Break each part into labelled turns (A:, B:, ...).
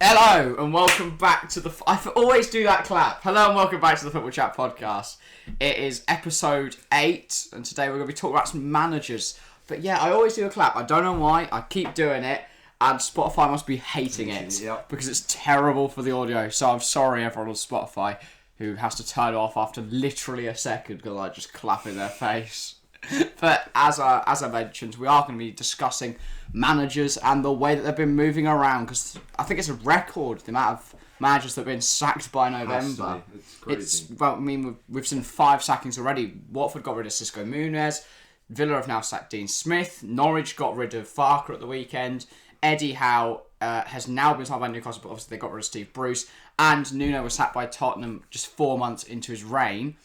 A: Hello and welcome back to the... I always do that clap. Hello and welcome back to the Football Chat podcast. It is episode 8 and today we're going to be talking about some managers. But yeah, I always do a clap. I don't know why. I keep doing it and Spotify must be hating it because it's terrible for the audio. So I'm sorry everyone on Spotify who has to turn it off after literally a second because I just clap in their face. But as I mentioned, we are going to be discussing managers and the way that they've been moving around because I think it's a record the amount of managers that have been sacked by November.
B: It's crazy.
A: Well, I mean, we've seen 5 sackings already. Watford got rid of Xisco Munoz. Villa have now sacked Dean Smith. Norwich got rid of Farke at the weekend. Eddie Howe has now been signed by Newcastle, but obviously they got rid of Steve Bruce. And Nuno was sacked by Tottenham just 4 months into his reign.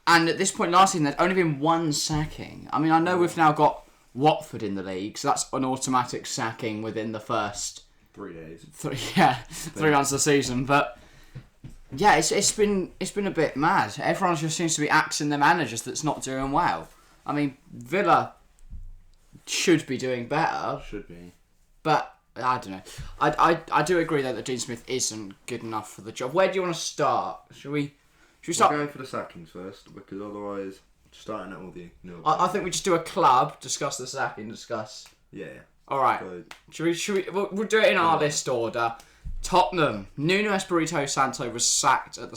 A: And at this point last season, there's only been 1 sacking. I mean, I know we've now got Watford in the league, so that's an automatic sacking within the first
B: 3 days.
A: 3 months of the season. But yeah, it's been a bit mad. Everyone just seems to be axing the managers that's not doing well. I mean, Villa should be doing better.
B: Should be.
A: But I don't know. I do agree though that Dean Smith isn't good enough for the job. Where do you want to start? Should we start?
B: We're going for the sackings first because otherwise, starting at all the new.
A: I think we just do a club, discuss the sacking, discuss.
B: Yeah.
A: All right.
B: So,
A: Should we? We'll do it in our list order. Tottenham. Nuno Esperito Santo was sacked at the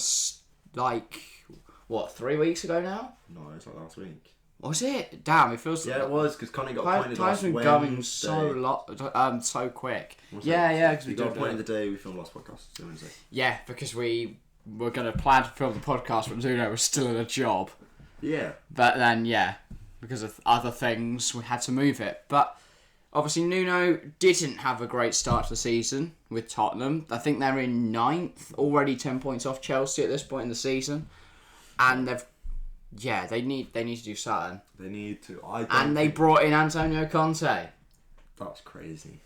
A: 3 weeks ago now.
B: No, it's like last week.
A: Was it? Damn, it feels.
B: Yeah, it was because Conte got appointed last
A: Time's been going so quick. Yeah, because we
B: got appointed the day we filmed last podcast. So Wednesday.
A: Yeah, because we were going to plan to film the podcast when Nuno was still in a job.
B: Yeah.
A: But then, because of other things, we had to move it. But obviously, Nuno didn't have a great start to the season with Tottenham. I think they're in 9th, already 10 points off Chelsea at this point in the season, and they need to do something.
B: They need to.
A: They brought in Antonio Conte.
B: That's crazy.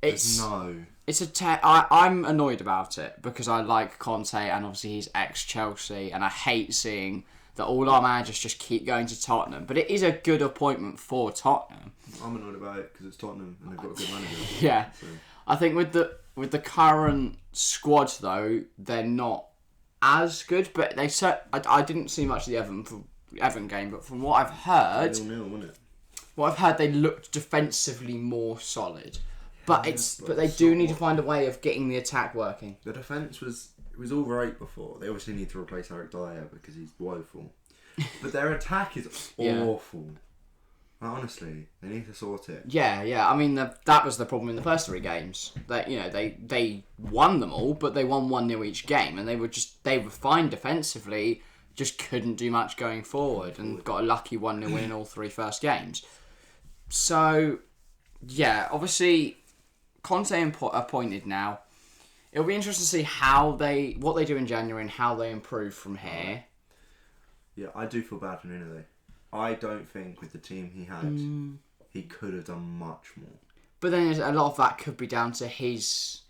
A: I'm annoyed about it because I like Conte and obviously he's ex-Chelsea and I hate seeing that all our managers just keep going to Tottenham. But it is a good appointment for Tottenham.
B: I'm annoyed about it because it's Tottenham and they've got a good manager.
A: Yeah.
B: So.
A: I think with the current squad though, they're not as good. But I didn't see much of the Everton game, but from what I've heard,
B: 0-0, wasn't it?
A: What I've heard, they looked defensively more solid. But they do need to find a way of getting the attack working.
B: The defence was all right before. They obviously need to replace Eric Dyer because he's woeful. But their attack is awful. Honestly, they need to sort it.
A: Yeah. I mean, that was the problem in the first 3 games. They won them all, but they won 1-0 each game, and they were fine defensively, just couldn't do much going forward, and got a lucky 1-0 win in all 3 first games. So, yeah, obviously, Conte appointed now. It'll be interesting to see what they do in January and how they improve from here.
B: Yeah, I do feel bad for Nuno though. I don't think with the team he had, he could have done much more.
A: But then a lot of that could be down to his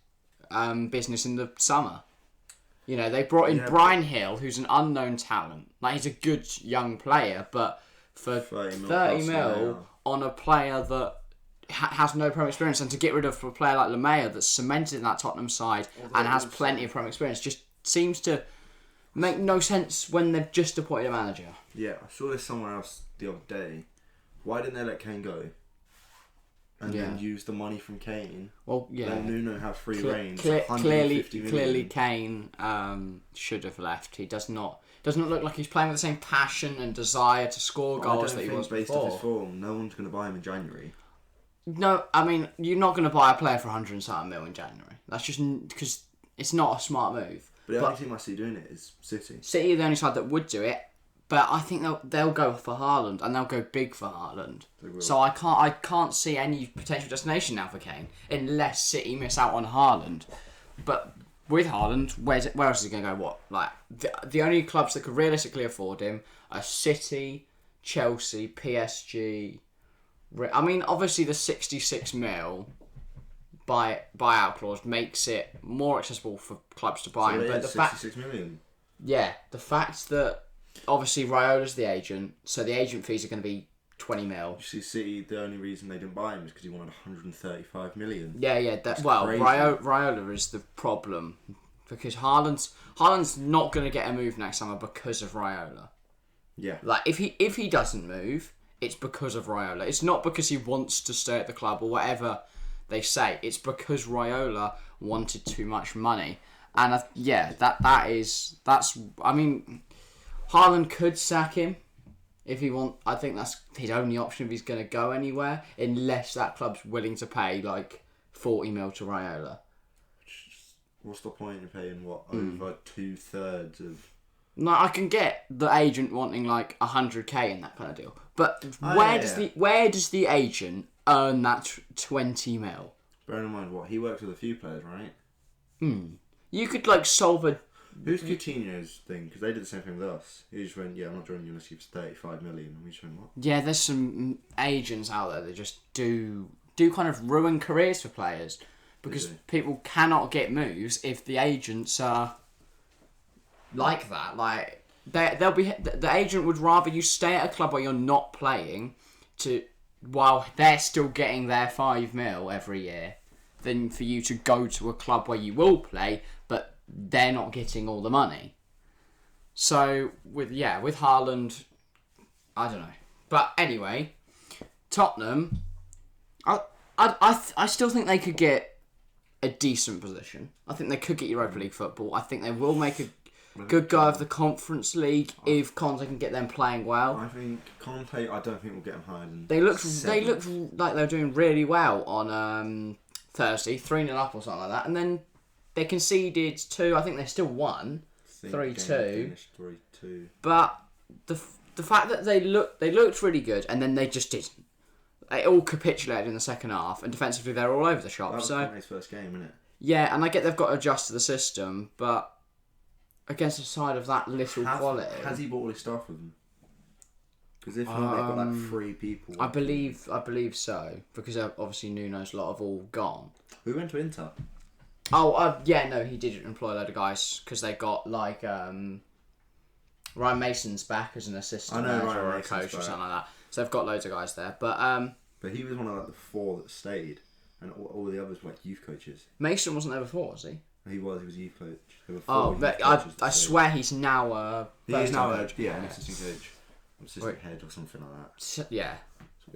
A: business in the summer. You know, they brought in Brian Hill, who's an unknown talent. He's a good young player, but for 30 mil on a player that has no Premier experience, and to get rid of a player like Lamea that's cemented in that Tottenham side and has plenty of Premier experience, just seems to make no sense when they've just appointed a manager.
B: Yeah, I saw this somewhere else the other day. Why didn't they let Kane go? And then use the money from Kane. Well, yeah. Let Nuno have free reign.
A: Clearly, Kane should have left. He does not look like he's playing with the same passion and desire to score goals that he was
B: based
A: before.
B: Off his form, no one's going to buy him in January.
A: No, I mean, you're not going to buy a player for 100 mil in January. That's just because it's not a smart move.
B: But the only team I see doing it is City.
A: City are the only side that would do it, but I think they'll go for Haaland and they'll go big for Haaland. So I can't see any potential destination now for Kane unless City miss out on Haaland. But with Haaland, where else is he going to go? The only clubs that could realistically afford him are City, Chelsea, PSG. I mean, obviously the 66 mil buyout clause makes it more accessible for clubs to buy him. But the
B: 66 million.
A: Yeah, the fact that obviously Raiola's the agent, so the agent fees are going to be 20 mil.
B: You see, City, the only reason they didn't buy him is because he wanted 135 million.
A: Yeah.
B: That's
A: Well,
B: crazy.
A: Raiola is the problem because Haaland's not going to get a move next summer because of Raiola.
B: Yeah.
A: Like if he doesn't move, it's because of Raiola. It's not because he wants to stay at the club or whatever they say. It's because Raiola wanted too much money, and that's. I mean, Haaland could sack him if he want. I think that's his only option if he's going to go anywhere, unless that club's willing to pay like 40 mil to Raiola.
B: What's the point in paying over 2/3 of?
A: No, I can get the agent wanting like 100k in that kind of deal, but where does the agent earn that 20 mil?
B: Bearing in mind he works with a few players, right?
A: You could like solve a.
B: Who's Coutinho's thing? Because they did the same thing with us. He just went, I'm not joining you unless you've 35 million. And we just went, what?
A: Yeah, there's some agents out there that just do kind of ruin careers for players because people cannot get moves if the agents are like that. Like they'll be the agent would rather you stay at a club where you're not playing while they're still getting their 5 mil every year than for you to go to a club where you will play but they're not getting all the money. So with Haaland, I don't know. But anyway, Tottenham, I still think they could get a decent position. I think they could get Europa League football. I think they will make a good go of the Conference League if Conte can get them playing well.
B: I think Conte, I don't think we'll get them higher than
A: They looked
B: 7th.
A: like they were doing really well on Thursday, 3-0 up or something like that, and then they conceded 2. I think they still won 3-2.
B: 3-2.
A: But the fact that they looked really good, and then they just didn't. They all capitulated in the second half, and defensively they're all over the shop.
B: That was
A: so
B: Conte's first game, isn't it?
A: Yeah, and I get they've got to adjust to the system, but against a side of that little quality,
B: has he bought all his stuff with him? Because if not, they've got like 3 people.
A: I believe so, because obviously Nuno's lot have all gone.
B: We went to Inter.
A: He did employ a load of guys because they got like Ryan Mason's back as an assistant manager or a coach or something like that. So they've got loads of guys there, but
B: he was one of like the 4 that stayed, and all the others were like youth coaches.
A: Mason wasn't there before, was he?
B: He was youth coach. There were 4
A: but I swear he's now
B: he is now an assistant coach, assistant head or something like that.
A: Yeah.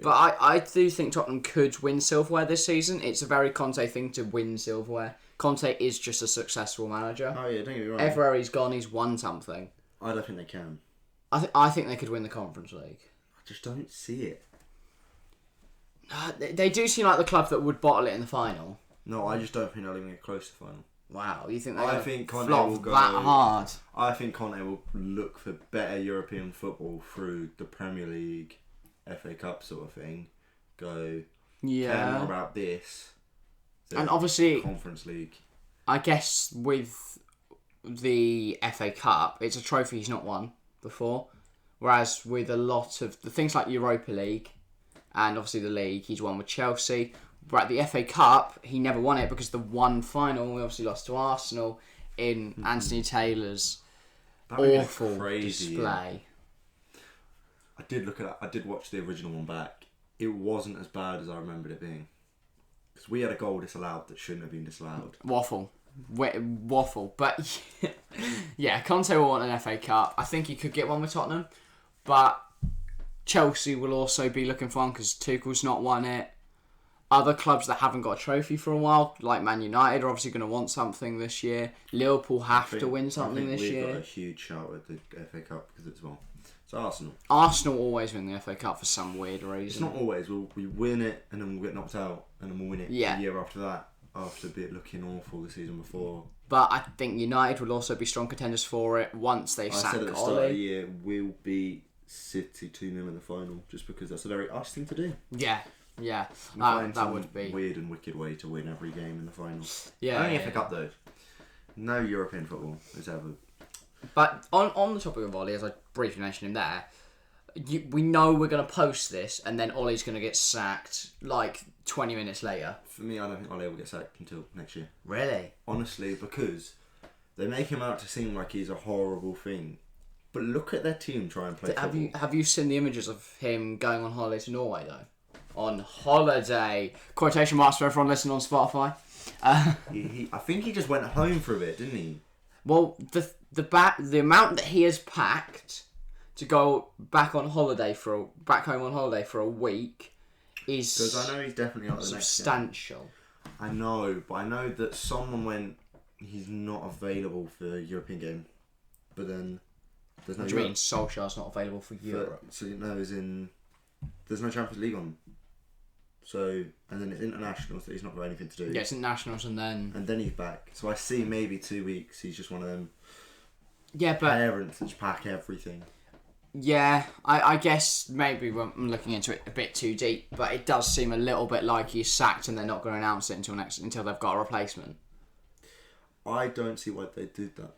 A: But I do think Tottenham could win silverware this season. It's a very Conte thing to win silverware. Conte is just a successful manager.
B: Oh yeah, don't get me wrong.
A: Everywhere he's gone, he's won something.
B: I don't think they can.
A: I think they could win the Conference League.
B: I just don't see it.
A: They do seem like the club that would bottle it in the final.
B: No, I just don't think they'll even get close to the final.
A: Wow, you think
B: Conte
A: will go that hard?
B: I think Conte will look for better European football through the Premier League, FA Cup sort of thing. Care more about this.
A: And obviously,
B: Conference League.
A: I guess with the FA Cup, it's a trophy he's not won before. Whereas with a lot of the things like Europa League and obviously the league, he's won with Chelsea. But at the FA Cup, he never won it because the one final, we obviously lost to Arsenal in Anthony Taylor's awful display.
B: I did look at it. I did watch the original one back. It wasn't as bad as I remembered it being. Because we had a goal disallowed that shouldn't have been disallowed.
A: Waffle. But yeah, Conte will want an FA Cup. I think he could get one with Tottenham. But Chelsea will also be looking for one because Tuchel's not won it. Other clubs that haven't got a trophy for a while, like Man United, are obviously going to want something this year. Liverpool have to win something this year.
B: We've got a huge shout at the FA Cup because it's it's Arsenal.
A: Arsenal always win the FA Cup for some weird reason.
B: It's not always. We win it and then we'll get knocked out and then we'll win it the year after that. After looking awful the season before.
A: But I think United will also be strong contenders for it once they sack Ole.
B: I said at the start of the year, we'll beat City 2-0 in the final, just because that's a very us thing to do.
A: Yeah. That would be
B: weird and wicked way to win every game in the final.
A: Yeah.
B: Only FA Cup though. No European football is ever.
A: But on the topic of Ole, as I briefly mentioned him there, we know we're going to post this and then Ole's going to get sacked like 20 minutes later.
B: For me, I don't think Ole will get sacked until next year.
A: Really?
B: Honestly, because they make him out to seem like he's a horrible thing. But look at their team try and play football.
A: Have you seen the images of him going on holiday to Norway though? On holiday, quotation marks for everyone listening on Spotify.
B: I think he just went home for a bit, didn't he?
A: Well, the amount that he has packed to go back home on holiday for a week is
B: because I know he's definitely not the next
A: substantial.
B: I know, but I know that someone went. He's not available for the European game, but then there's no.
A: What do you mean Solskjaer's not available for Europe?
B: So there's no Champions League on. So and then it's internationals that he's not got anything to do.
A: Yeah, it's internationals and then
B: he's back. So I see maybe 2 weeks. He's just one of them.
A: Yeah, but
B: parents that just pack everything.
A: Yeah, I guess maybe I'm looking into it a bit too deep, but it does seem a little bit like he's sacked and they're not going to announce it until they've got a replacement.
B: I don't see why they did that.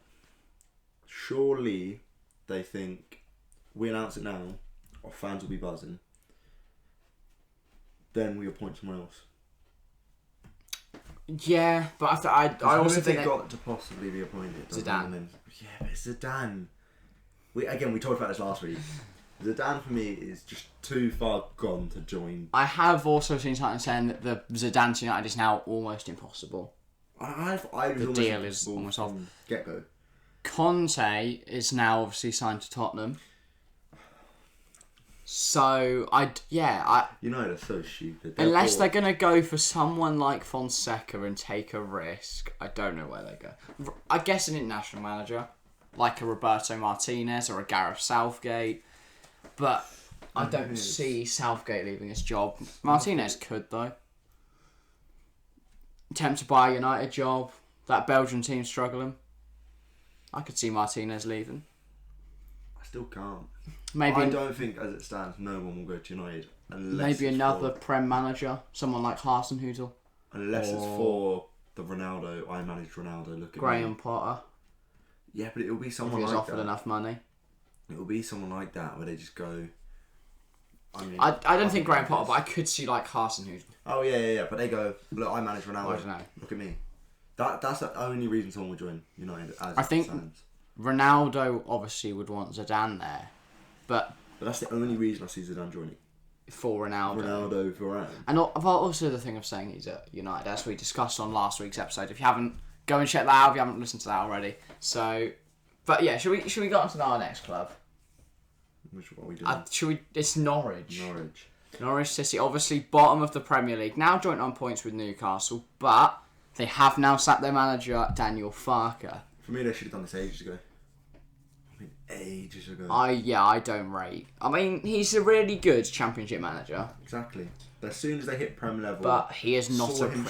B: Surely they think we announce it now, our fans will be buzzing. Then we appoint someone else.
A: Yeah, but I also think
B: they got to possibly be appointed.
A: Zidane.
B: Yeah, but it's Zidane. We talked about this last week. Zidane for me is just too far gone to join.
A: I have also seen something saying that the Zidane to United is now almost impossible.
B: The
A: deal is almost off.
B: Get go.
A: Conte is now obviously signed to Tottenham. So
B: United are so stupid.
A: Unless they're gonna go for someone like Fonseca and take a risk, I don't know where they go. I guess an international manager, like a Roberto Martinez or a Gareth Southgate, but I don't see Southgate leaving his job. Martinez could though. Attempt to buy a United job. That Belgian team's struggling. I could see Martinez leaving.
B: I still can't.
A: Maybe
B: I don't think, as it stands, no one will go to United unless
A: maybe another Prem manager, someone like Hasenhüttl.
B: Unless it's for the Ronaldo. I managed Ronaldo. Look at
A: Graham
B: me.
A: Potter.
B: Yeah, but it will be
A: If
B: someone
A: he was
B: like
A: offered
B: that.
A: enough money.
B: It will be someone like that where they just go.
A: I don't think Graham Potter, but I could see like Hasenhüttl.
B: Oh yeah. But they go, look, I managed Ronaldo.
A: I don't know.
B: Look at me. That's the only reason someone would join United.
A: I think Ronaldo obviously would want Zidane there, but
B: that's the only reason I see Zidane joining.
A: For Ronaldo.
B: Varane.
A: And also the thing of saying he's at United, as we discussed on last week's episode. If you haven't, go and check that out if you haven't listened to that already. So, but yeah, should we go on to our next club?
B: Which what are we doing?
A: It's Norwich.
B: Norwich.
A: Norwich City, obviously bottom of the Premier League, now joint on points with Newcastle, but they have now sacked their manager, Daniel Farke.
B: For me, they should have done this ages ago. Ages ago.
A: I don't rate. I mean, he's a really good Championship manager.
B: Exactly. As soon as they hit Prem level,
A: but he is not
B: saw
A: a
B: him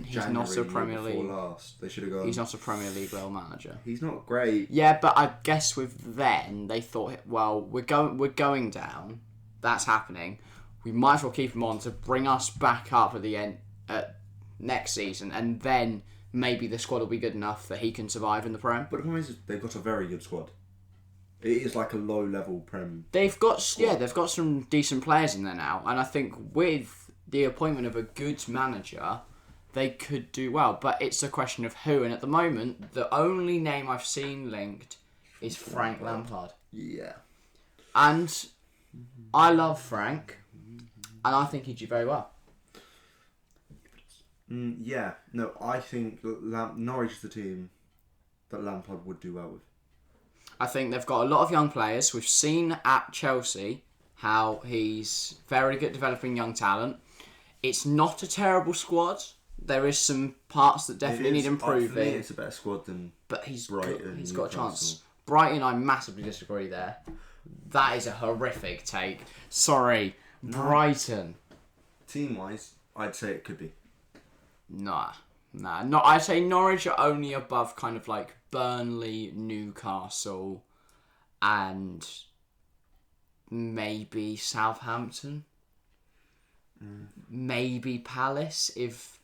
A: he's not a Premier League.
B: Last. They should have gone.
A: He's not a Premier League level manager.
B: He's not great.
A: Yeah, but I guess with then they thought, well, we're going down. That's happening. We might as well keep him on to bring us back up at the end next season, and then maybe the squad will be good enough that he can survive in the Prem.
B: But the problem is they've got a very good squad. It is like a low-level Prem.
A: They've got some decent players in there now, and I think with the appointment of a good manager, they could do well. But it's a question of who, and at the moment, the only name I've seen linked is Frank Lampard.
B: Yeah.
A: And I love Frank, and I think he'd do very well.
B: Yeah. No, I think Norwich is the team that Lampard would do well with.
A: I think they've got a lot of young players. We've seen at Chelsea how he's very good at developing young talent. It's not a terrible squad. There is some parts that definitely need improving.
B: For me, it's a better squad than Brighton.
A: He's got a chance. Brighton, I massively disagree there. That is a horrific take. Sorry, no. Brighton.
B: Team-wise, I'd say it could be.
A: Nah. I'd say Norwich are only above kind of like Burnley, Newcastle, and maybe Southampton. Maybe Palace. If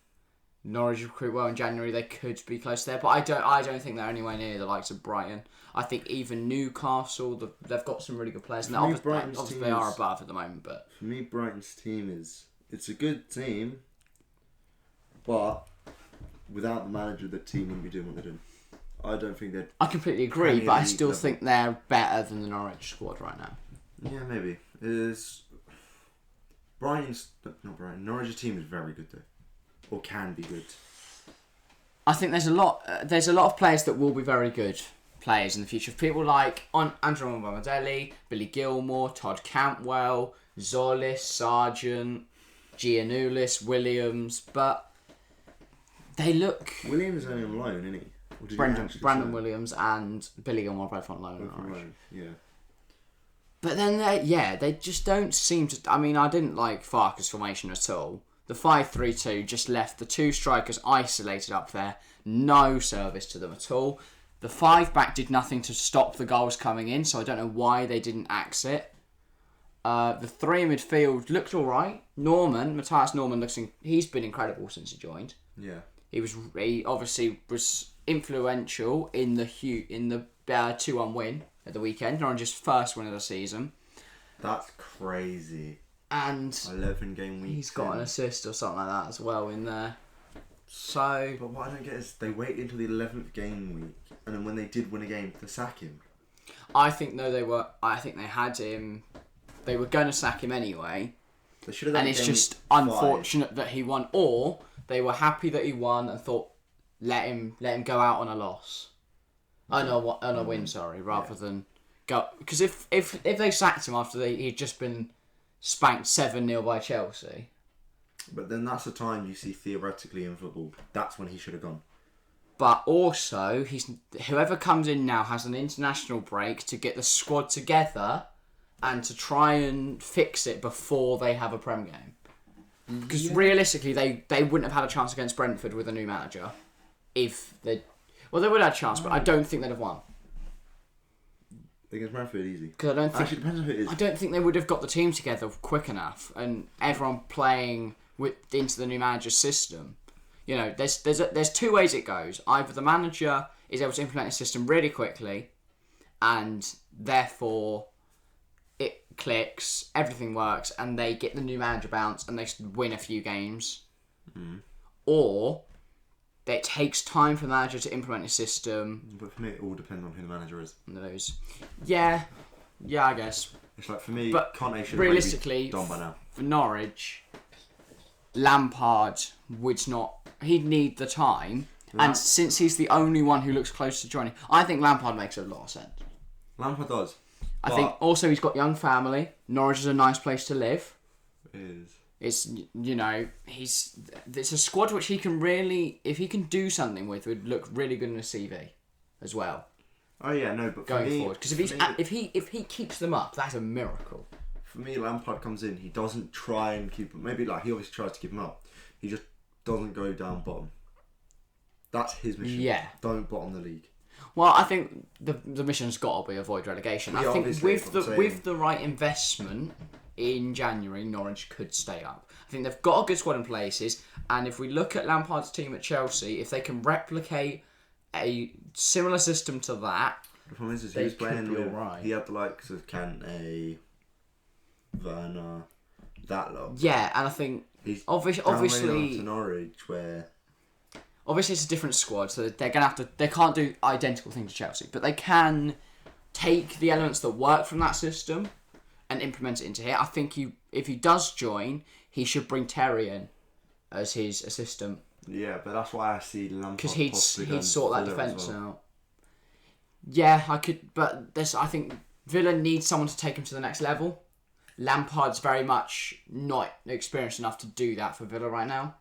A: Norwich recruit well in January, they could be close there. But I don't think they're anywhere near the likes of Brighton. I think even Newcastle, they've got some really good players. And obviously they are above at the moment. But
B: for me, Brighton's team it's a good team, but without the manager, the team wouldn't be doing what they're doing. I don't think they're...
A: I completely agree, but I still think they're better than the Norwich squad right now.
B: Yeah, maybe. Norwich's team is very good though. Or can be good.
A: I think there's a lot of players that will be very good players in the future. People like Andrew Mbamidele, Billy Gilmore, Todd Cantwell, Zolis, Sargent, Giannoulis, Williams, but they look...
B: Williams is only on loan, isn't he?
A: Brandon Williams and Billy Gilmore both on loan.
B: Yeah.
A: But then, they just don't seem to... I mean, I didn't like Farke's formation at all. The 5-3-2 just left the two strikers isolated up there. No service to them at all. The 5-back did nothing to stop the goals coming in, so I don't know why they didn't axe it. The 3 in midfield looked all right. Matthias Norman he's been incredible since he joined.
B: Yeah.
A: He obviously was influential in the 2-1 win at the weekend, Norwich's first win of the season.
B: That's crazy.
A: And
B: 11-game week.
A: He's got an assist or something like that as well in there. So,
B: but what I don't get is they waited until the 11th game week, and then when they did win a game, to sack him.
A: I think they had him. They were going to sack him anyway.
B: They should have done.
A: And it's just unfortunate that he won, or they were happy that he won and thought, let him go out on a loss. On a win, rather than go, because if they sacked him after he'd just been spanked 7-0 by Chelsea.
B: But then that's the time you see theoretically in football. That's when he should have gone.
A: But also, whoever comes in now has an international break to get the squad together and to try and fix it before they have a Prem game. Because realistically, they wouldn't have had a chance against Brentford with a new manager. They would have had a chance, but I don't think they'd have won.
B: Against Brentford, easy.
A: Because I don't think...
B: Actually, it depends on who it is.
A: I don't think they would have got the team together quick enough and everyone playing into the new manager's system. You know, there's two ways it goes. Either the manager is able to implement a system really quickly and therefore it clicks, everything works, and they get the new manager bounce and they win a few games. Or it takes time for the manager to implement a system.
B: But for me, it all depends on who the manager is.
A: Yeah, I guess.
B: It's like, for me,
A: but
B: Conte should
A: realistically,
B: be done by now.
A: For Norwich, Lampard would not... He'd need the time. And since he's the only one who looks close to joining, I think Lampard makes a lot of sense.
B: Lampard does.
A: I think also he's got young family. Norwich is a nice place to live.
B: It is.
A: It's, it's a squad which he can really, if he can do something with, would look really good in a CV as well.
B: Oh yeah, no, but
A: going forward, because if he keeps them up, that's a miracle.
B: For me, Lampard comes in, he doesn't try and keep them. Maybe he obviously tries to keep them up. He just doesn't go down bottom. That's his mission. Yeah. Don't bottom the league.
A: Well, I think the mission's got to be avoid relegation. I think with the right investment in January, Norwich could stay up. I think they've got a good squad in places, and if we look at Lampard's team at Chelsea, if they can replicate a similar system to that,
B: the problem is he was playing with, right. He had the likes of Kante, Werner, that lot.
A: Yeah, and I think obviously
B: to Norwich where.
A: Obviously, it's a different squad, so they're gonna have to. They can't do identical things to Chelsea, but they can take the elements that work from that system and implement it into here. I think if he does join, he should bring Terry in as his assistant.
B: Yeah, but that's why I see Lampard
A: because he'd sort that defence out. Yeah, I could, but I think Villa needs someone to take him to the next level. Lampard's very much not experienced enough to do that for Villa right now.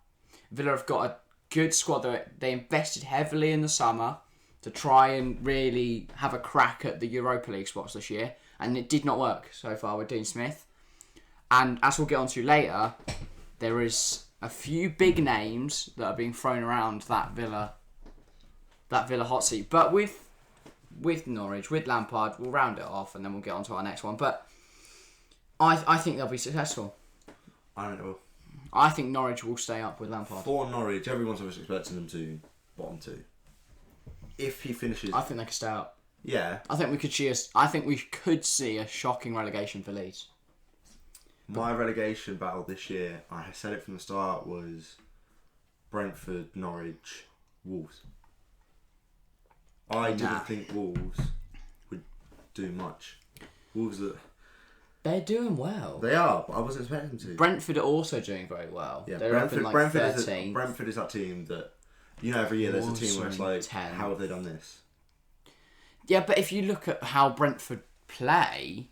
A: Villa have got a good squad. They invested heavily in the summer to try and really have a crack at the Europa League spots this year, and it did not work so far with Dean Smith. And as we'll get onto later, there is a few big names that are being thrown around that Villa hot seat. But with Norwich, with Lampard, we'll round it off and then we'll get on to our next one. But I think they'll be successful.
B: I don't know.
A: I think Norwich will stay up with Lampard.
B: For Norwich, everyone's always expecting them to bottom two. If he finishes,
A: I think they could stay up.
B: Yeah.
A: I think we could see a shocking relegation for Leeds.
B: My relegation battle this year, I said it from the start, was Brentford, Norwich, Wolves. I didn't think Wolves would do much. Wolves are...
A: They're doing well.
B: They are, but I wasn't expecting them to.
A: Brentford are also doing very well.
B: Yeah,
A: They're up in like 13th.
B: Brentford is that team that, every year there's a team where it's like,
A: 10th.
B: how have they done this?
A: Yeah, but if you look at how Brentford play,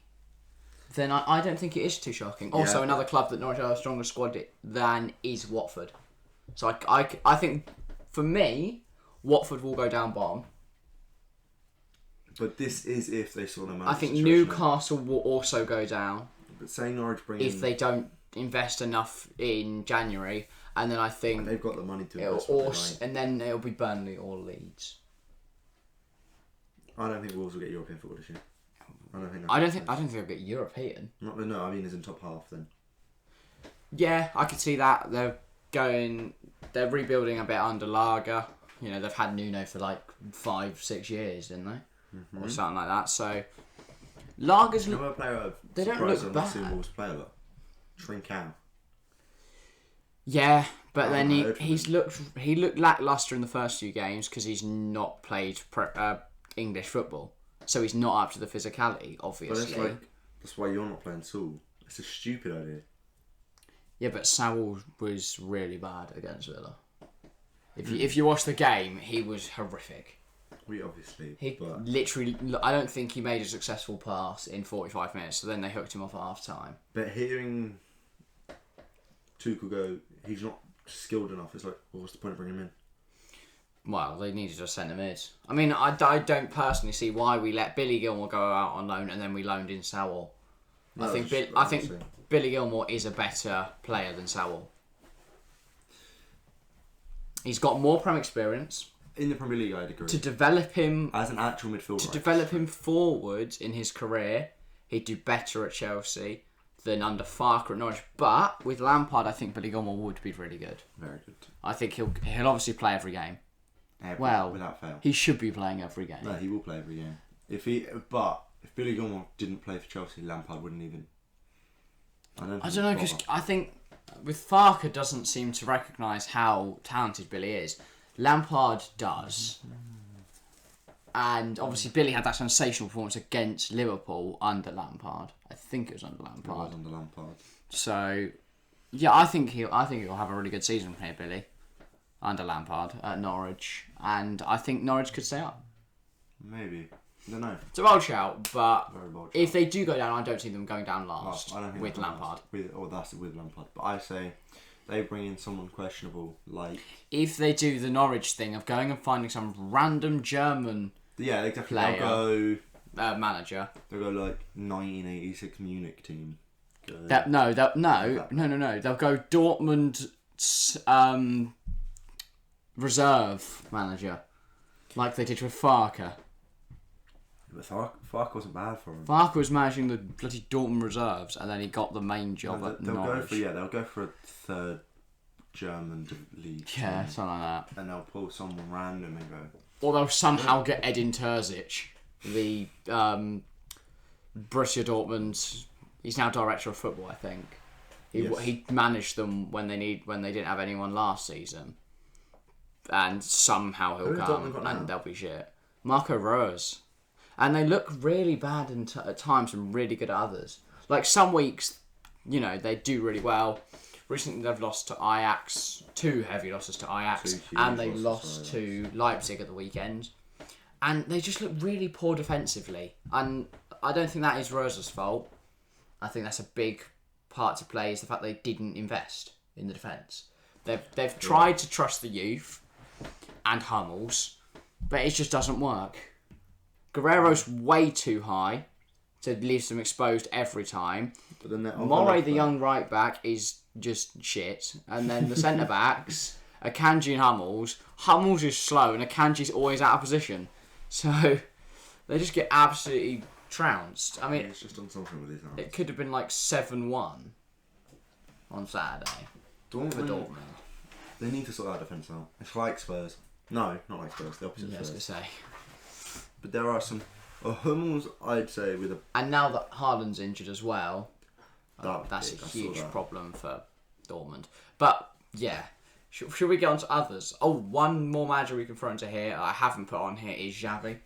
A: then I don't think it is too shocking. Also, another club that Norwich have a stronger squad than is Watford. So I think, for me, Watford will go down bottom.
B: But this is if they sort of manage.
A: I think Newcastle will also go down.
B: But say Norwich bring
A: if they don't invest enough in January, and then I think
B: they've got the money to invest.
A: And then it'll be Burnley or Leeds.
B: I don't think Wolves will get European football this year.
A: I don't think they'll get European.
B: No, I mean as in top half then.
A: Yeah, I could see that. They're rebuilding a bit under Lager. They've had Nuno for like 5-6 years, didn't they? Mm-hmm. Or something like that. So Lager's
B: they don't
A: look bad.
B: Wolves play a lot. Trincao.
A: Yeah, but then he looked lacklustre in the first few games because he's not played English football, so he's not up to the physicality. Obviously,
B: but that's why you're not playing Saul. It's a stupid idea.
A: Yeah, but Saul was really bad against Villa. If you watch the game, he was horrific. Literally, I don't think he made a successful pass in 45 minutes, so then they hooked him off at half time.
B: But hearing Tuchel go, he's not skilled enough, it's like, well, what's the point of bringing him in?
A: Well, they needed to send him in. I mean, I don't personally see why we let Billy Gilmore go out on loan and then we loaned in Sowell. I think Billy Gilmore is a better player than Sowell. He's got more Prem experience.
B: In the Premier League, I'd agree.
A: To develop him
B: as an actual midfielder.
A: To develop him forward in his career, he'd do better at Chelsea than under Farke at Norwich. But with Lampard, I think Billy Gilmore would be really good.
B: Very good.
A: I think he'll obviously play every game.
B: Without fail.
A: He should be playing every game.
B: No, he will play every game. If Billy Gilmore didn't play for Chelsea, Lampard wouldn't even. I don't know,
A: because I think with Farke doesn't seem to recognise how talented Billy is. Lampard does. And obviously Billy had that sensational performance against Liverpool under Lampard. I think it was under Lampard. So, yeah, I think he'll have a really good season here, Billy, under Lampard at Norwich. And I think Norwich could stay up.
B: Maybe. I don't know.
A: It's a bold shout, but
B: very bold shout.
A: If they do go down, I don't see them going down last
B: I don't think
A: with Lampard.
B: That's with Lampard. But I say they bring in someone questionable, like...
A: If they do the Norwich thing of going and finding some random German
B: player,
A: they'll go... manager.
B: They'll go like 1986 Munich team.
A: No. They'll go Dortmund reserve manager, like they did with Farke.
B: But Farke wasn't bad for him.
A: Farke was managing the bloody Dortmund reserves, and then he got the main job at Norwich.
B: They'll go for a third German league.
A: Yeah, something like that.
B: And they'll pull someone random and go.
A: Or they'll somehow get Edin Terzic, the Borussia Dortmund. He's now director of football, I think. He managed them when they didn't have anyone last season, and somehow he'll come and they'll be shit. Marco Rose. And they look really bad at times and really good at others. Like some weeks, they do really well. Recently they've lost to Ajax, 2 heavy losses to Ajax, and they lost to Leipzig at the weekend. And they just look really poor defensively. And I don't think that is Rosa's fault. I think that's a big part to play, is the fact they didn't invest in the defence. They've tried to trust the youth and Hummels, but it just doesn't work. Guerrero's way too high, so it leaves them exposed every time.
B: But then
A: Moray, the young right back, is just shit. And then the centre backs, Akanji and Hummels. Hummels is slow and Akanji's always out of position. So they just get absolutely trounced. I mean,
B: it's just done something with his hands.
A: It could have been like 7-1 on Saturday for Dortmund.
B: They need to sort that defence out. It's like Spurs. No, not like Spurs. The opposite.
A: Yeah, I was going to say.
B: But there are some Hummels, I'd say, with a...
A: And now that Haaland's injured as well, that's a huge problem for Dortmund. But, yeah, Should we get on to others? Oh, one more manager we can throw into here I haven't put on here is Xavi.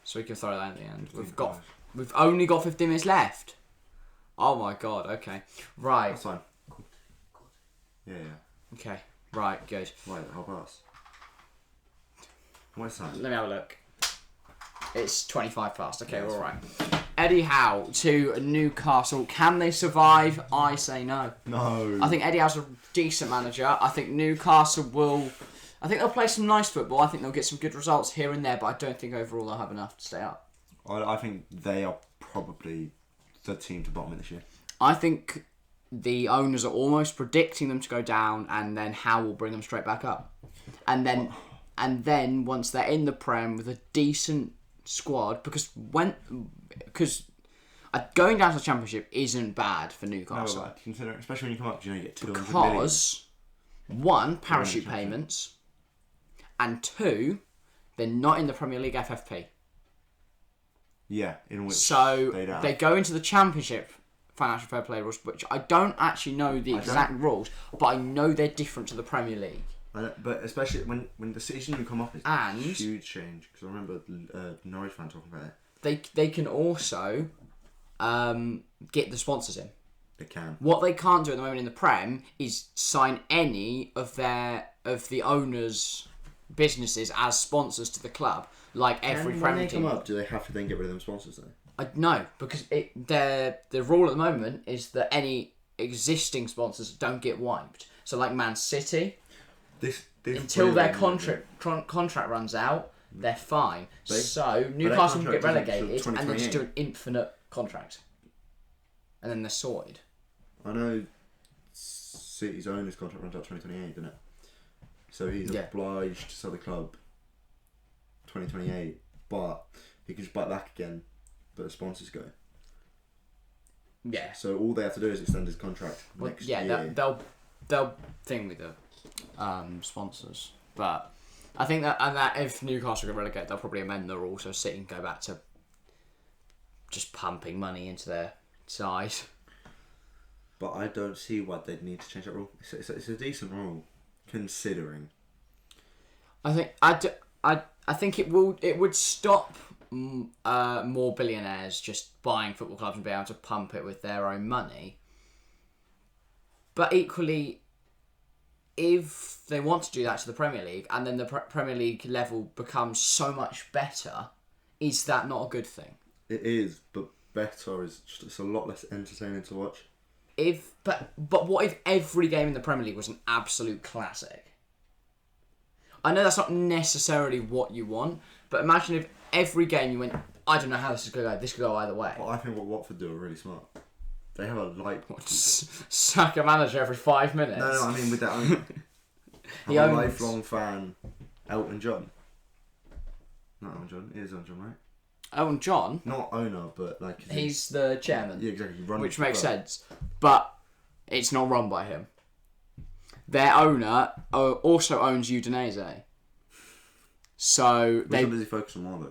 A: So we can throw that at the end. We've only got 15 minutes left. Oh my god, okay. Right.
B: That's fine. Cool. Yeah.
A: Okay, right, good.
B: Right, how fast? What's that?
A: Let me have a look. It's 25 past. Okay, all right. Eddie Howe to Newcastle. Can they survive? I say no.
B: No.
A: I think Eddie Howe's a decent manager. I think Newcastle will... I think they'll play some nice football. I think they'll get some good results here and there, but I don't think overall they'll have enough to stay up.
B: I think they are probably the team to bottom it this year.
A: I think the owners are almost predicting them to go down, and then Howe will bring them straight back up. And then once they're in the Prem with a decent squad, because going down to the Championship isn't bad for Newcastle.
B: No, considering, especially when you come up, you get 200
A: because one, parachute payments, and two, they're not in the Premier League FFP.
B: Yeah, in which
A: so they go into the Championship financial fair play rules, which I don't actually know the exact rules, but I know they're different to the Premier League.
B: But especially when the season you come up, it's a huge change. Because I remember Norwich fan talking about it.
A: They can also get the sponsors in.
B: They can.
A: What they can't do at the moment in the Prem is sign any of the owners' businesses as sponsors to the club, like every Prem
B: team. When they come up, do they have to then get rid of them sponsors though?
A: No, because the rule at the moment is that any existing sponsors don't get wiped. So like Man City. Until their contract runs out, they're fine. So Newcastle can get relegated and then just do an infinite contract, and then they're sorted.
B: I know City's owner's contract runs out 2028, doesn't it? So he's obliged to sell the club 2028, but he can just buy it back again. But the sponsors go.
A: Yeah.
B: So all they have to do is extend his contract next year.
A: They'll thing with the sponsors, but I think that if Newcastle get relegated, they'll probably amend the rule so City can go back to just pumping money into their side.
B: But I don't see why they'd need to change that rule. It's a decent rule, considering.
A: I think it would stop more billionaires just buying football clubs and being able to pump it with their own money. But equally, if they want to do that to the Premier League, and then the Premier League level becomes so much better, is that not a good thing?
B: It is, but better is just, it's a lot less entertaining to watch.
A: But what if every game in the Premier League was an absolute classic? I know that's not necessarily what you want, but imagine if every game you went, I don't know how this is going to go. This could go either way.
B: Well, I think what Watford do are really smart. They have a
A: sack a manager every 5 minutes.
B: No, I mean with that owner. I'm a lifelong fan, Elton John. Not Elton John. It is Elton John, right?
A: Elton John?
B: Not owner, but like
A: he's the chairman.
B: Yeah, exactly.
A: Which makes sense, but it's not run by him. Their owner also owns Udinese. So
B: which one does he focus on more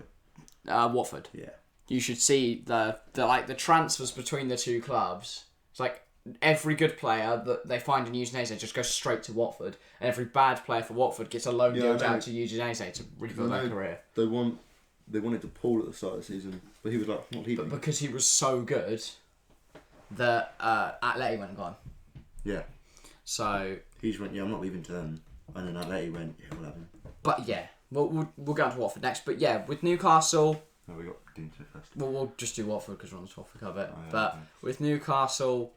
B: though?
A: Watford.
B: Yeah.
A: You should see the transfers between the two clubs. It's like every good player that they find in Udinese just goes straight to Watford, and every bad player for Watford gets a loan deal down to Udinese to rebuild their career.
B: They wanted to Paul at the start of the season, but he was like, not leaving.
A: But because he was so good, that Atleti went and gone.
B: Yeah.
A: So
B: he just went, yeah, I'm not leaving to them, and then Atleti went, yeah, we'll have him.
A: But yeah, we'll go on to Watford next. But yeah, with Newcastle.
B: No, we got Dean Smith first.
A: Well, we'll just do Watford because we're on the topic of it. But with Newcastle,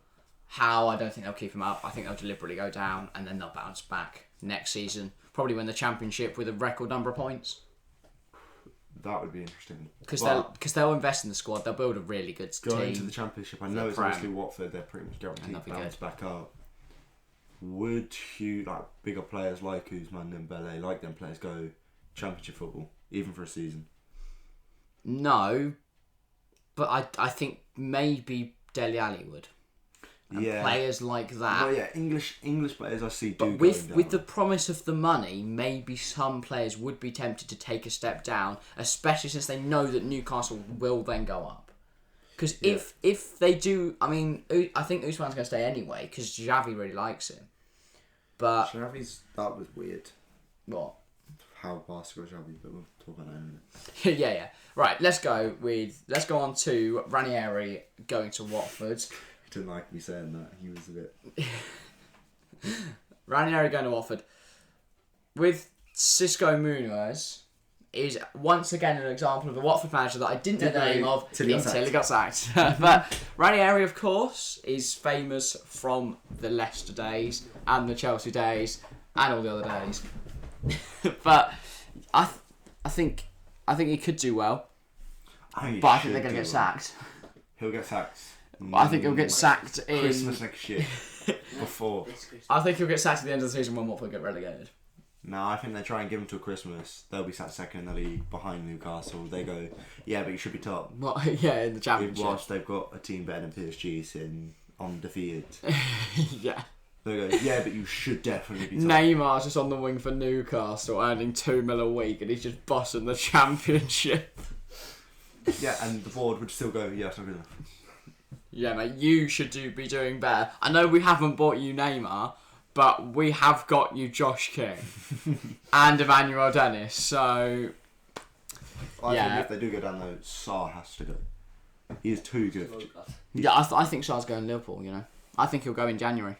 A: I don't think they'll keep him up. I think they'll deliberately go down and then they'll bounce back next season. Probably win the Championship with a record number of points.
B: That would be interesting.
A: Because they'll invest in the squad. They'll build a really good team.
B: Going to the Championship, I know it's obviously Watford. They're pretty much guaranteed to bounce back up. Would you, like bigger players like Usman and Dembele, like them players, go Championship football, even for a season?
A: No, but I think maybe Dele Alli would. And players like that.
B: Well, yeah, English players I see
A: do. But with the promise of the money, maybe some players would be tempted to take a step down, especially since they know that Newcastle will then go up. Because if they do, I mean, I think Usman's going to stay anyway because Xavi really likes him. But
B: that was weird.
A: what?
B: How Barca got Xavi, but we'll talk about that in a minute.
A: yeah. Right, let's go on to Ranieri going to Watford.
B: He didn't like me saying that. He was a bit...
A: Ranieri going to Watford. With Xisco Munoz is once again an example of the Watford manager that I didn't know the name of until he got sacked. But Ranieri, of course, is famous from the Leicester days and the Chelsea days and all the other days. But I think he could do well.
B: I think
A: they're going to get sacked.
B: He'll get sacked.
A: I think he'll get sacked in
B: Christmas next year. Before.
A: I think he'll get sacked at the end of the season when Watford get relegated.
B: No, I think they try and give him till Christmas. They'll be sat second in the league behind Newcastle. They go, yeah, but you should be top.
A: Well, yeah, in the Championship.
B: Whilst they've got a team better than PSG sitting undefeated.
A: Yeah.
B: They go, yeah, but you should definitely be top.
A: Neymar's just on the wing for Newcastle, earning $2 million a week, and he's just bossing the Championship.
B: Yeah, and the board would still go, yeah, it's not good enough.
A: Yeah, mate, you should be doing better. I know we haven't bought you Neymar, but we have got you Josh King and Emmanuel Dennis, so...
B: I think if they do go down though, Sarr has to go. He is too good.
A: Yeah, I think Sarr's going Liverpool, you know. I think he'll go in January.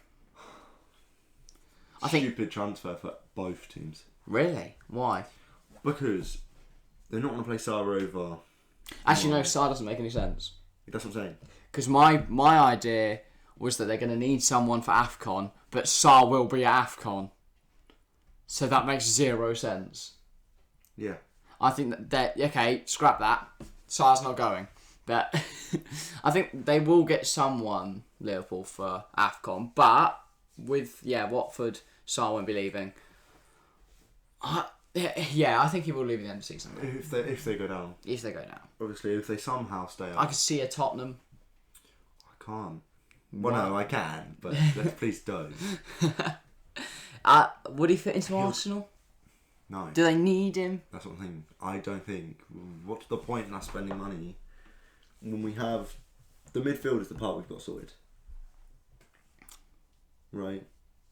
B: Stupid transfer for both teams.
A: Really? Why?
B: Because they're not going to play Sarr over...
A: Actually, no, Sarr doesn't make any sense.
B: That's what I'm saying.
A: Because my idea was that they're going to need someone for AFCON, but Sarr will be at AFCON. So that makes zero sense.
B: Yeah.
A: I think that okay, scrap that. Sarr's not going. But I think they will get someone, Liverpool, for AFCON. But with, Watford, Sarr won't be leaving. I think he will leave at the end of the season.
B: If they go down.
A: If they go down.
B: Obviously, if they somehow stay up.
A: I could see a Tottenham.
B: I can't. Well, no, I can, but please don't.
A: Would he fit into Arsenal?
B: No.
A: Do they need him?
B: That's what I'm thinking. I don't think. What's the point in us spending money when we have... The midfield is the part we've got sorted. Right?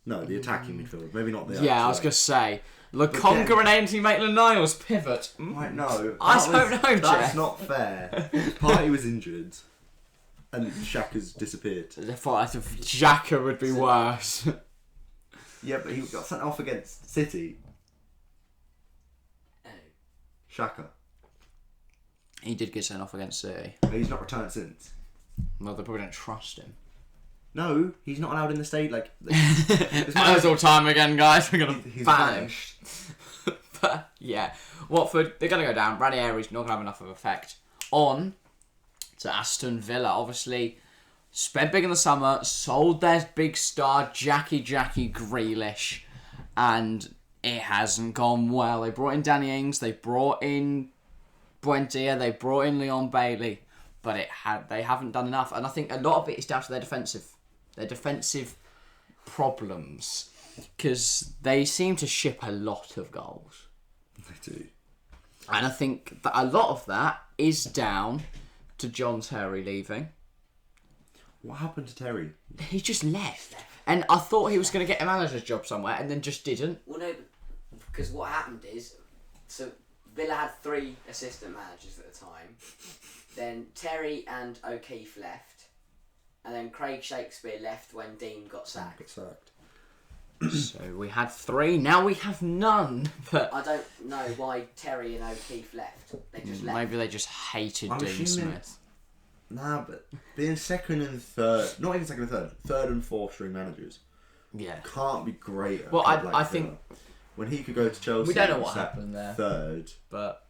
B: No, the attacking midfield. Maybe not the...
A: Yeah, I was going to say... Lokonga and Ainsley Maitland-Niles pivot.
B: Right, no.
A: I don't know, Jeff.
B: That's not fair. Partey was injured. And Xhaka's disappeared.
A: I thought Xhaka would be worse.
B: Yeah, but he got sent off against City. Xhaka.
A: He did get sent off against City.
B: He's not returned since.
A: Well, they probably don't trust him.
B: No, he's not allowed in the state.
A: That was all time again, guys. We're going to ban him. But, yeah. Watford, they're going to go down. Ranieri's not going to have enough of effect. On to Aston Villa. Obviously, spent big in the summer, sold their big star, Jackie Grealish, and it hasn't gone well. They brought in Danny Ings, they brought in Buendia, they brought in Leon Bailey, but they haven't done enough. And I think a lot of it is down to their defensive problems, because they seem to ship a lot of goals.
B: They do.
A: And I think that a lot of that is down to John Terry leaving.
B: What happened to Terry?
A: He just left. And I thought he was going to get a manager's job somewhere and then just didn't.
C: Well, no, because what happened is... So, Villa had 3 assistant managers at the time. Then Terry and O'Keefe left. And then Craig Shakespeare left when Dean got sacked.
A: So we had 3, now we have none. But
C: I don't know why Terry and O'Keefe left. They just left.
A: Maybe they just hated Dean Smith.
B: Nah, but being second and third, not even second and third and fourth string managers, can't be great.
A: Well, I think
B: when he could go to Chelsea,
A: we don't know what happened there.
B: Third,
A: but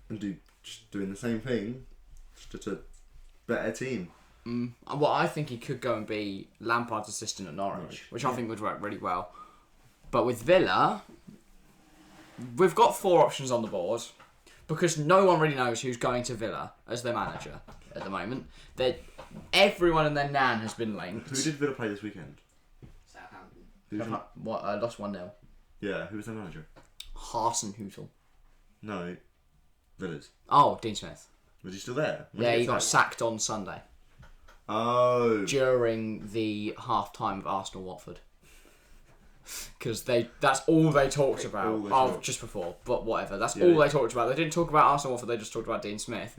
B: and just doing the same thing, just a better team.
A: Well, I think he could go and be Lampard's assistant at Norwich, which I think would work really well. But with Villa, we've got 4 options on the board. Because no one really knows who's going to Villa as their manager at the moment. Everyone and their nan has been linked.
B: Who did Villa play this weekend?
C: Southampton.
A: Lost 1-0.
B: Yeah, who was their manager?
A: Hasenhüttl.
B: No, Villa's.
A: Oh, Dean Smith.
B: Was he still there?
A: He got sacked on Sunday.
B: Oh.
A: During the half-time of Arsenal-Watford. because that's all they talked about. Just before, but whatever. That's all they talked about. They didn't talk about Arsenal Watford. They just talked about Dean Smith.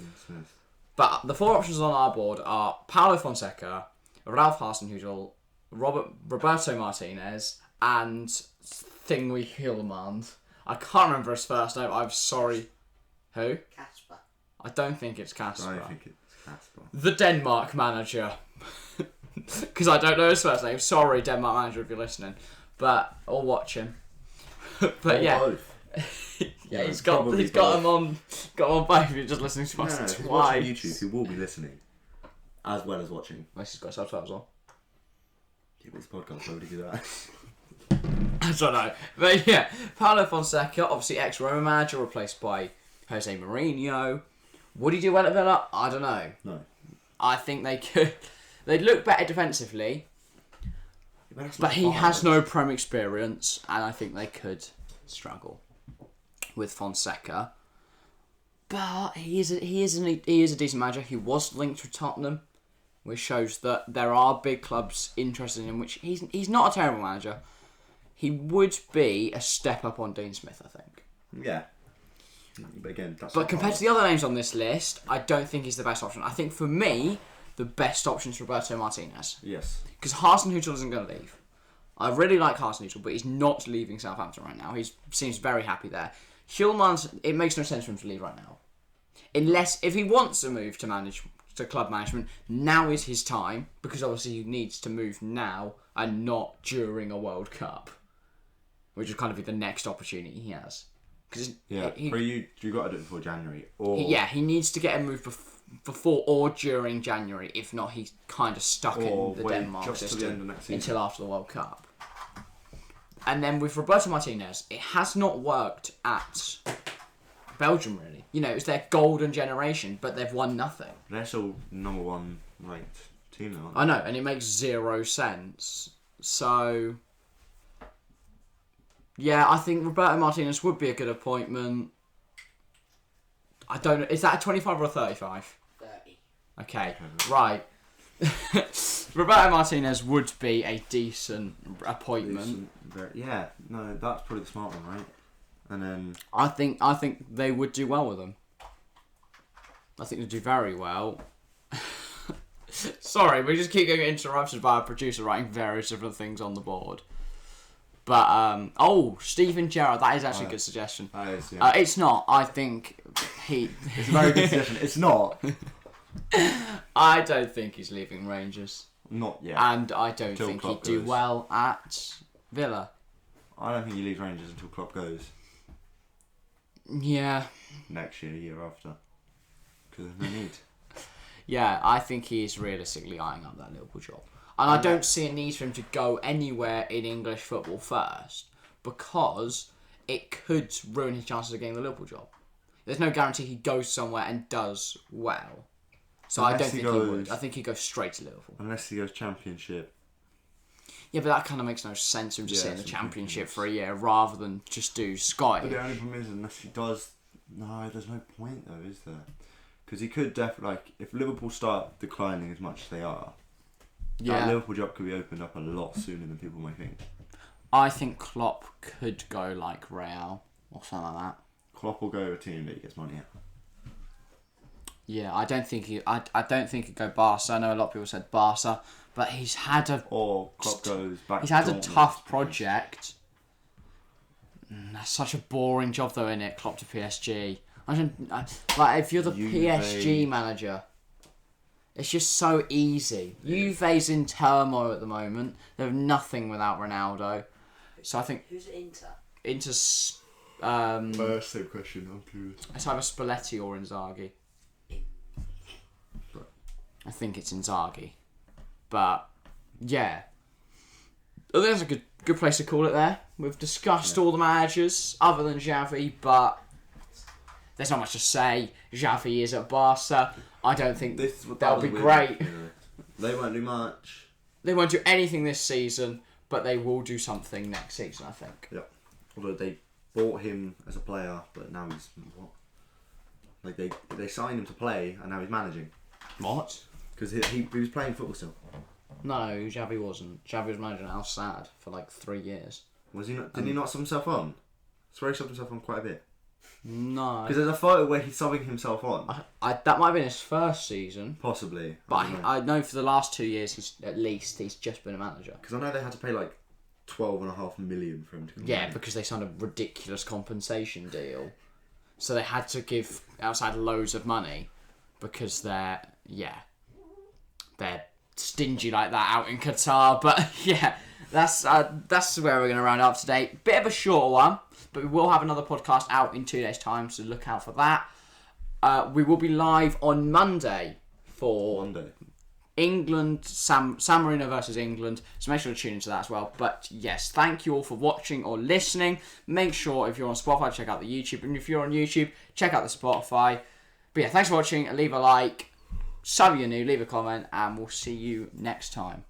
A: But the 4 options on our board are Paulo Fonseca, Ralph Hasenhüttl, Roberto Martinez, and Thingy Hillman. I can't remember his first name. I'm sorry. Who?
C: Casper.
A: I don't think it's Casper.
B: I think it's Casper.
A: The Denmark manager. Because I don't know his first name. Sorry, Denmark manager, if you're listening. Or watching. But yeah.
B: Both.
A: Yeah, he's got them on both. You're just listening to us
B: If he's
A: twice.
B: watching YouTube, he will be listening. As well as watching.
A: Unless he's got subtitles on.
B: Yeah, but this podcast already do that.
A: I don't know. But yeah, Paulo Fonseca, obviously ex-Roma manager, replaced by Jose Mourinho. Would he do well at Villa? I don't know.
B: No.
A: I think they could. They'd look better defensively. But he has no Prem experience, and I think they could struggle with Fonseca. But he is a decent manager. He was linked with Tottenham, which shows that there are big clubs interested in him. Which he's not a terrible manager. He would be a step up on Dean Smith, I think.
B: Yeah. But again,
A: compared to the other names on this list, I don't think he's the best option. I think for me, the best option is Roberto Martinez.
B: Yes.
A: Because Hasenhüttl isn't going to leave. I really like Hasenhüttl, but he's not leaving Southampton right now. He seems very happy there. Hillman's, it makes no sense for him to leave right now. Unless, if he wants to move to club management, now is his time, because obviously he needs to move now and not during a World Cup, which would kind of be the next opportunity he has.
B: You got to do it before January.
A: He needs to get a move before or during January. If not, he's kind of stuck in the Denmark system until after the World Cup. And then with Roberto Martinez, it has not worked at Belgium, really. You know, it's their golden generation, but they've won nothing.
B: They're still number 1 ranked team now, aren't they?
A: I know, and it makes 0 sense. So, yeah, I think Roberto Martinez would be a good appointment. I don't know. Is that a 25 or a 35?
C: 30.
A: Okay, right. Roberto Martinez would be a decent appointment.
B: That's probably the smart one, right? And then
A: I think they would do well with him. I think they do very well. Sorry, we just keep getting interrupted by a producer writing various different things on the board. But Steven Gerrard, that is actually a good suggestion.
B: That is, yeah.
A: It's not. I think
B: it's a very good suggestion. It's not.
A: I don't think he's leaving Rangers.
B: Not yet.
A: And I don't think he'd do well at Villa.
B: I don't think he leaves Rangers until Klopp goes.
A: Yeah.
B: Next year after. Because there's no need.
A: Yeah, I think he is realistically eyeing up that Liverpool job. And I don't see a need for him to go anywhere in English football first, because it could ruin his chances of getting the Liverpool job. There's no guarantee he goes somewhere and does well. So I don't think he would. I think he'd go straight to Liverpool.
B: Unless he goes Championship.
A: Yeah, but that kind of makes no sense for him to stay in the Championship for a year rather than just do Sky.
B: But the only problem is, unless he does... No, there's no point though, is there? Because he could definitely... if Liverpool start declining as much as they are, that Liverpool job could be opened up a lot sooner than people might think.
A: I think Klopp could go like Real or something like that.
B: Klopp will go to a team that he gets money at.
A: Yeah, I don't think he'd go Barca. I know a lot of people said Barca, but he's had a...
B: Or Klopp goes back
A: He's
B: to
A: had a
B: Dortmund.
A: tough project. That's such a boring job though, isn't it? Klopp to PSG. If you're the PSG manager, it's just so easy. Juve's in turmoil at the moment. They have nothing without Ronaldo. So I think...
C: Who's at Inter?
A: Inter's...
B: Same question, I'm curious.
A: It's either Spalletti or Inzaghi. I think it's Inzaghi. But, yeah. I think that's a good place to call it there. We've discussed all the managers, other than Xavi, but there's not much to say. Xavi is at Barca. I don't think that'll be great.
B: They won't do much.
A: They won't do anything this season, but they will do something next season, I think.
B: Yeah. Although they bought him as a player, but now he's... what? They signed him to play, and now he's managing.
A: What?
B: Because he was playing football still.
A: No, Xavi wasn't. Xavi was managing Al Sadd for 3 years.
B: Was he not? Didn't he not sub himself on? I swear he subbed himself on quite a bit.
A: No.
B: Because there's a photo where he's subbing himself on.
A: That might have been his first season.
B: Possibly.
A: But I know for the last 2 years, he's just been a manager.
B: Because I know they had to pay like 12.5 million for him to come
A: Yeah,
B: in.
A: because they signed a ridiculous compensation deal. So they had to give outside loads of money because they're stingy like that out in Qatar. But yeah, that's where we're going to round up today. Bit of a shorter one, but we will have another podcast out in 2 days' time, so look out for that. We will be live on Monday for England, San Marino versus England, so make sure to tune into that as well. But yes, thank you all for watching or listening. Make sure if you're on Spotify, check out the YouTube, and if you're on YouTube, check out the Spotify. But yeah, thanks for watching. Leave a like, sub if you're new, leave a comment, and we'll see you next time.